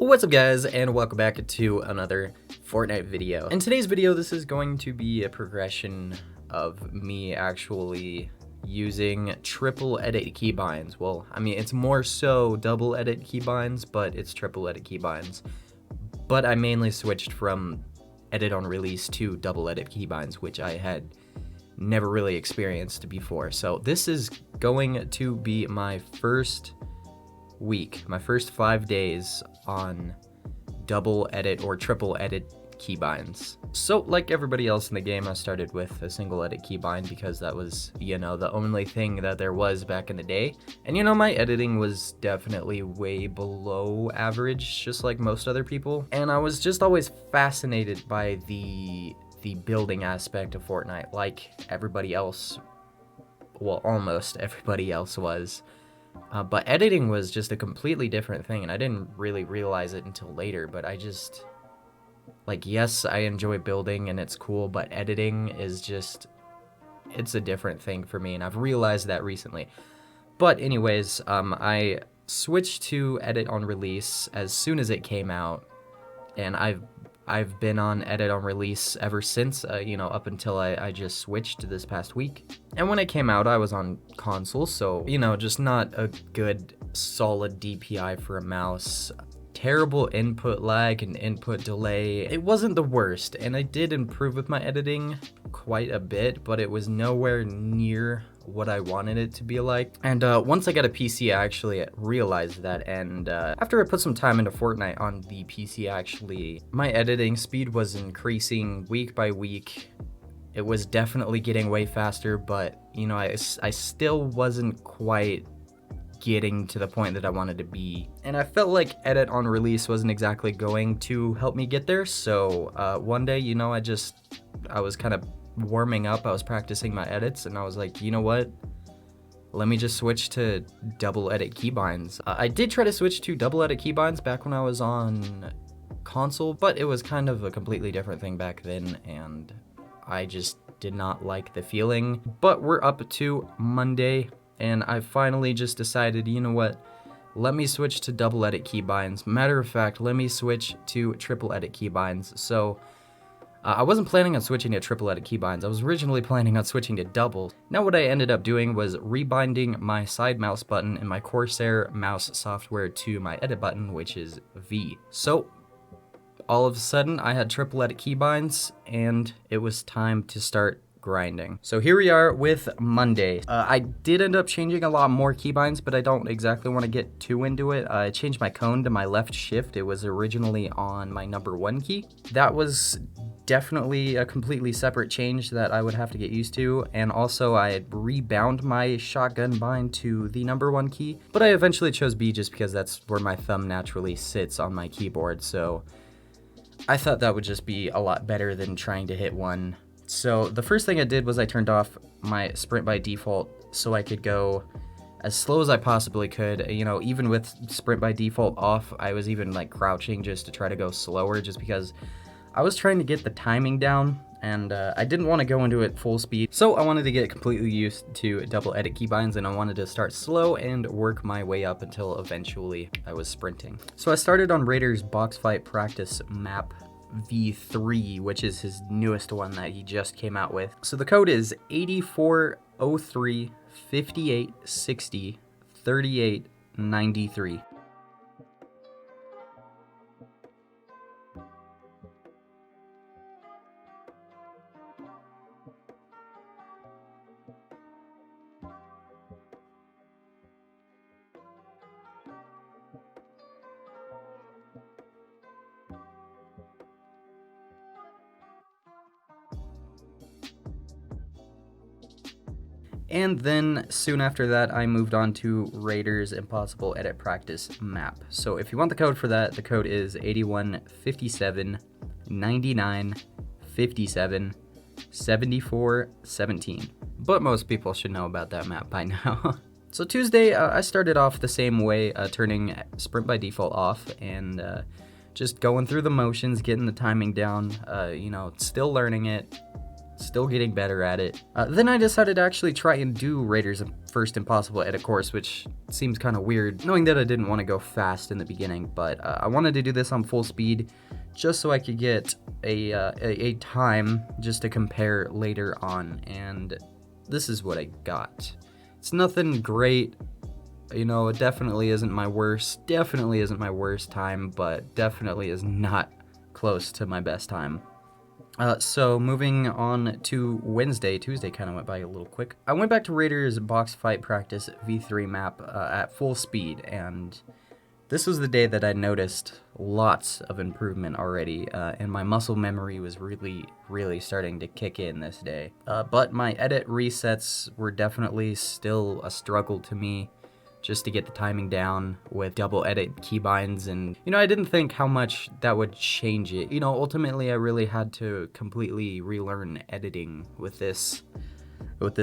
What's up guys, and welcome back to another Fortnite video. In today's video, this is going to be a progression of me actually using triple edit keybinds. Well, I mean, it's more so double edit keybinds, but it's triple edit keybinds. But I mainly switched from edit on release to double edit keybinds, which I had never really experienced before. So this is going to be my first week, my first 5 days on double edit or triple edit keybinds. So like everybody else in the game, I started with a single edit keybind because that was, the only thing that there was back in the day. And my editing was definitely way below average, just like most other people. And I was just always fascinated by the building aspect of Fortnite, like everybody else, well, almost everybody else was. But editing was just a completely different thing, and I didn't really realize it until later, but I just, yes, I enjoy building and it's cool, but editing is just, it's a different thing for me, and I've realized that recently. But anyways, I switched to edit on release as soon as it came out, and I've been on edit on release ever since, up until I just switched this past week. And when it came out, I was on console, so, just not a good solid DPI for a mouse. Terrible input lag and input delay. It wasn't the worst, and I did improve with my editing quite a bit, but it was nowhere near what I wanted it to be like. And once I got a PC, I actually realized that, and after I put some time into Fortnite on the PC, actually, my editing speed was increasing week by week. It was definitely getting way faster, but, I still wasn't quite getting to the point that I wanted to be. And I felt like edit on release wasn't exactly going to help me get there, so one day, I was kind of warming up, I was practicing my edits, and I was like, you know what? Let me just switch to double edit keybinds. I did try to switch to double edit keybinds back when I was on console, but it was kind of a completely different thing back then, and I just did not like the feeling. But we're up to Monday, and I finally just decided, you know what? Let me switch to double edit keybinds. Matter of fact, let me switch to triple edit keybinds. So I wasn't planning on switching to triple edit keybinds. I was originally planning on switching to double. Now what I ended up doing was rebinding my side mouse button in my Corsair mouse software to my edit button, which is V. So all of a sudden I had triple edit keybinds, and it was time to start grinding. So here we are with Monday. I did end up changing a lot more keybinds, but I don't exactly want to get too into it. I changed my cone to my left shift. It was originally on my number 1 key. That was definitely a completely separate change that I would have to get used to, and also I had rebound my shotgun bind to the number 1 key, but I eventually chose B just because that's where my thumb naturally sits on my keyboard, so I thought that would just be a lot better than trying to hit one. So the first thing I did was I turned off my sprint by default so I could go as slow as I possibly could. Even with sprint by default off, I was even crouching just to try to go slower, just because I was trying to get the timing down, and I didn't want to go into it full speed. So I wanted to get completely used to double edit keybinds, and I wanted to start slow and work my way up until eventually I was sprinting. So I started on Raider's box fight practice map V3, which is his newest one that he just came out with. So the code is 8403 5860 3893. And then soon after that, I moved on to Raiders Impossible Edit Practice Map. So if you want the code for that, the code is 8157 99 57 74 17. But most people should know about that map by now. So Tuesday, I started off the same way, turning sprint by default off, and just going through the motions, getting the timing down, still learning it. still getting better at it. Then I decided to actually try and do Raiders First Impossible Edit course, which seems kind of weird, knowing that I didn't want to go fast in the beginning, but I wanted to do this on full speed just so I could get a time just to compare later on, and this is what I got. It's nothing great, you know, it definitely isn't my worst time, but definitely is not close to my best time. So moving on to Wednesday, Tuesday kind of went by a little quick. I went back to Raiders box fight practice V3 map at full speed, and this was the day that I noticed lots of improvement already, and my muscle memory was really starting to kick in this day. But my edit resets were definitely still a struggle to me, just to get the timing down with double edit keybinds, and you know, I didn't think how much that would change it. You know, ultimately I really had to completely relearn editing with this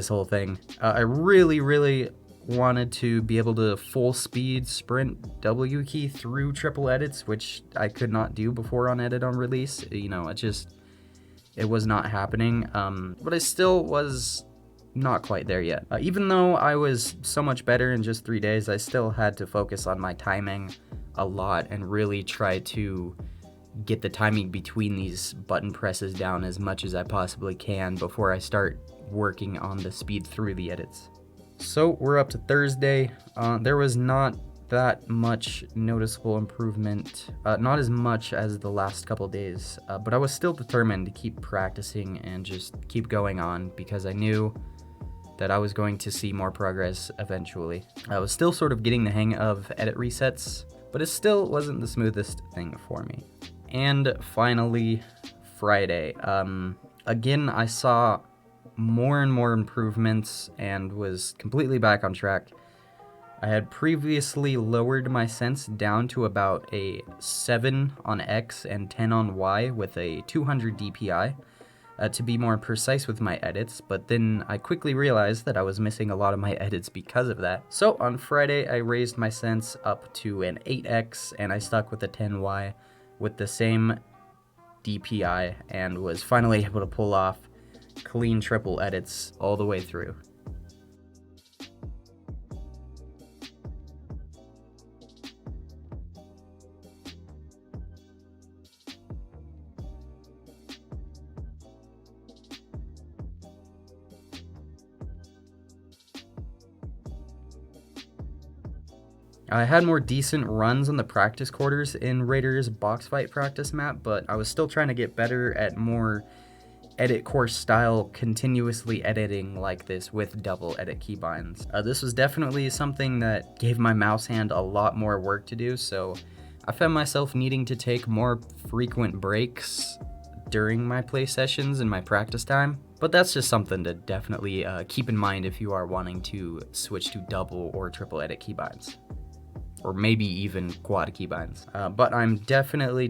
whole thing. I really wanted to be able to full speed sprint W key through triple edits, which I could not do before on edit on release. You know, it was not happening, but I still was not quite there yet. Even though I was so much better in just 3 days, I still had to focus on my timing a lot and really try to get the timing between these button presses down as much as I possibly can before I start working on the speed through the edits. So we're up to Thursday. There was not that much noticeable improvement, not as much as the last couple days, but I was still determined to keep practicing and just keep going on because I knew that I was going to see more progress eventually. I was still sort of getting the hang of edit resets, but it still wasn't the smoothest thing for me. And finally, Friday. Again, I saw more and more improvements and was completely back on track. I had previously lowered my sense down to about a 7 on X and 10 on Y with a 200 DPI. To be more precise with my edits, but then I quickly realized that I was missing a lot of my edits because of that. So on Friday, I raised my sense up to an 8x, and I stuck with a 10y with the same DPI, and was finally able to pull off clean triple edits all the way through. I had more decent runs on the practice quarters in Raiders box fight practice map, but I was still trying to get better at more edit course style, continuously editing like this with double edit keybinds. This was definitely something that gave my mouse hand a lot more work to do, so I found myself needing to take more frequent breaks during my play sessions and my practice time. But that's just something to definitely keep in mind if you are wanting to switch to double or triple edit keybinds, or maybe even quad keybinds. But I'm definitely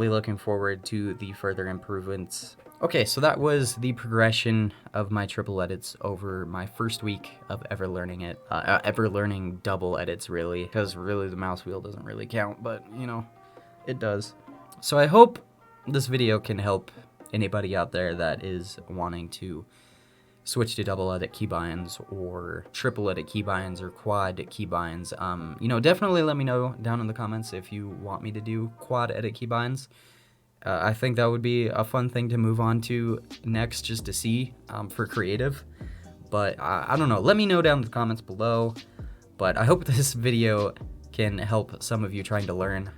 looking forward to the further improvements. Okay, so that was the progression of my triple edits over my first week of ever learning it. Ever learning double edits, really, because really the mouse wheel doesn't really count, but you know, it does. So I hope this video can help anybody out there that is wanting to switch to double edit keybinds or triple edit keybinds or quad keybinds. You know, definitely let me know down in the comments if you want me to do quad edit keybinds. I think that would be a fun thing to move on to next, just to see for creative. But I don't know. Let me know down in the comments below. But I hope this video can help some of you trying to learn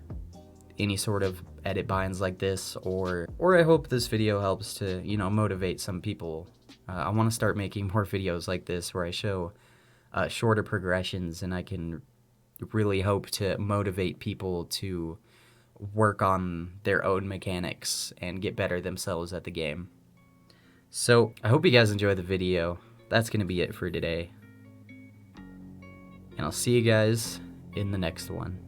any sort of edit binds like this, or I hope this video helps to, you know, motivate some people. I want to start making more videos like this where I show shorter progressions, and I can really hope to motivate people to work on their own mechanics and get better themselves at the game. So I hope you guys enjoyed the video. That's going to be it for today, and I'll see you guys in the next one.